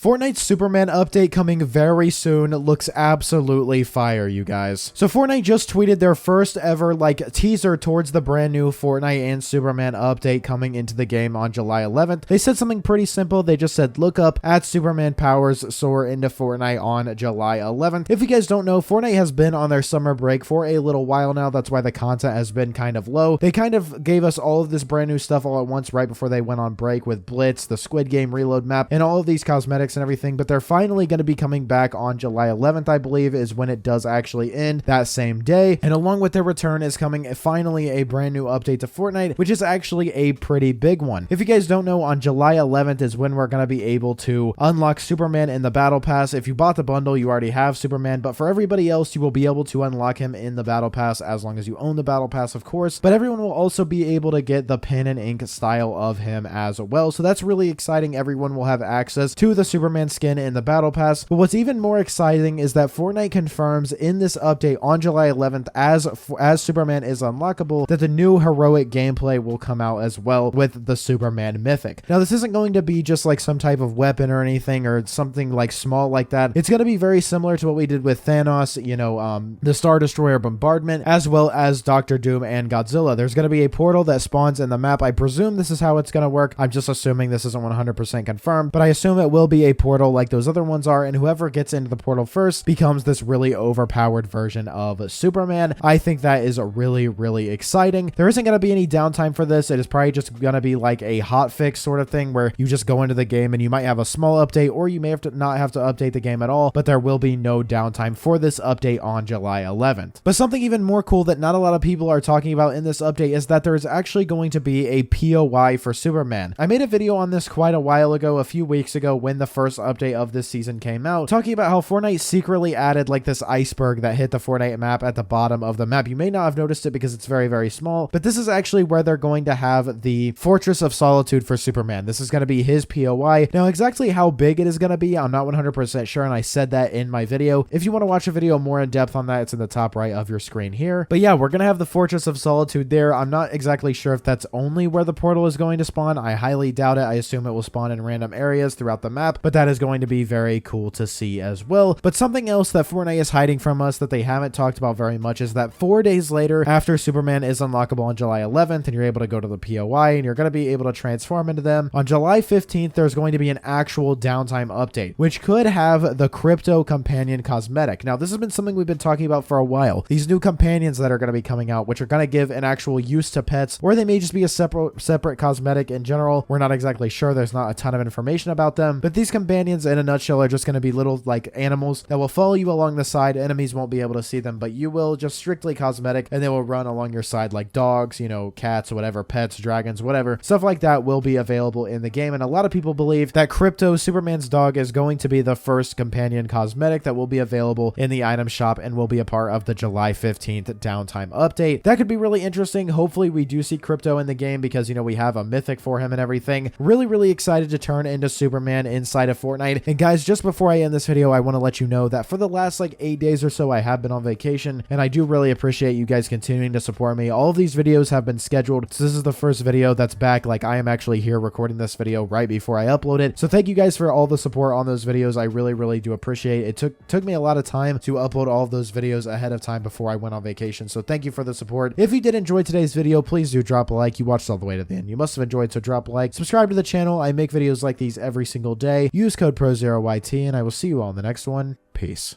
Fortnite's Superman update coming very soon looks absolutely fire, you guys. So Fortnite just tweeted their first ever teaser towards the brand new Fortnite and Superman update coming into the game on July 11th. They said something pretty simple. They just said, look up at Superman powers soar into Fortnite on July 11th. If you guys don't know, Fortnite has been on their summer break for a little while now. That's why the content has been kind of low. They kind of gave us all of this brand new stuff all at once right before they went on break with Blitz, the Squid Game reload map, and all of these cosmetics and everything, but they're finally going to be coming back on July 11th, I believe, is when it does actually end that same day. And along with their return is coming finally a brand new update to Fortnite, which is actually a pretty big one. If you guys don't know, on July 11th is when we're going to be able to unlock Superman in the Battle Pass. If you bought the bundle, you already have Superman, but for everybody else, you will be able to unlock him in the Battle Pass as long as you own the Battle Pass, of course. But everyone will also be able to get the pen and ink style of him as well. So that's really exciting. Everyone will have access to the Superman skin in the Battle Pass. But what's even more exciting is that Fortnite confirms in this update on July 11th, as Superman is unlockable, that the new heroic gameplay will come out as well with the Superman mythic. Now, this isn't going to be just like some type of weapon or anything or something like small like that. It's going to be very similar to what we did with Thanos, the Star Destroyer bombardment, as well as Doctor Doom and Godzilla. There's going to be a portal that spawns in the map. I presume this is how it's going to work. I'm just assuming this isn't 100% confirmed, but I assume it will be a portal like those other ones are, and whoever gets into the portal first becomes this really overpowered version of Superman. I think that is really, really exciting. There isn't going to be any downtime for this. It is probably just going to be like a hotfix sort of thing where you just go into the game and you might have a small update, or you may have to not have to update the game at all, but there will be no downtime for this update on July 11th. But something even more cool that not a lot of people are talking about in this update is that there is actually going to be a POI for Superman. I made a video on this quite a while ago, a few weeks ago, when the first update of this season came out, talking about how Fortnite secretly added like this iceberg that hit the Fortnite map at the bottom of the map. You may not have noticed it because it's very, very small, but this is actually where they're going to have the Fortress of Solitude for Superman. This is going to be his POI. Now, exactly how big it is going to be, I'm not 100% sure, and I said that in my video. If you want to watch a video more in depth on that, it's in the top right of your screen here. But yeah, we're going to have the Fortress of Solitude there. I'm not exactly sure if that's only where the portal is going to spawn. I highly doubt it. I assume it will spawn in random areas throughout the map, but that is going to be very cool to see as well. But something else that Fortnite is hiding from us that they haven't talked about very much is that 4 days later, after Superman is unlockable on July 11th and you're able to go to the POI and you're going to be able to transform into them, on July 15th, there's going to be an actual downtime update, which could have the Crypto Companion cosmetic. Now, this has been something we've been talking about for a while. These new companions that are going to be coming out, which are going to give an actual use to pets, or they may just be a separate cosmetic in general. We're not exactly sure. There's not a ton of information about them, but these companions in a nutshell are just going to be little animals that will follow you along the side. Enemies won't be able to see them, but you will, just strictly cosmetic, and they will run along your side like dogs, cats, whatever, pets, dragons, whatever. Stuff like that will be available in the game, and a lot of people believe that Crypto, Superman's dog, is going to be the first companion cosmetic that will be available in the item shop and will be a part of the July 15th downtime update. That could be really interesting. Hopefully we do see Crypto in the game because, we have a mythic for him and everything. Really, really excited to turn into Superman inside of Fortnite. And guys, just before I end this video, I want to let you know that for the last 8 days or so, I have been on vacation, and I do really appreciate you guys continuing to support me. All of these videos have been scheduled, so this is the first video that's back. I am actually here recording this video right before I upload it. So thank you guys for all the support on those videos. I really, really do appreciate it. It took me a lot of time to upload all of those videos ahead of time before I went on vacation. So thank you for the support. If you did enjoy today's video, please do drop a like. You watched all the way to the end. You must have enjoyed, so drop a like. Subscribe to the channel. I make videos like these every single day. Use code PROZEROYT, and I will see you all in the next one. Peace.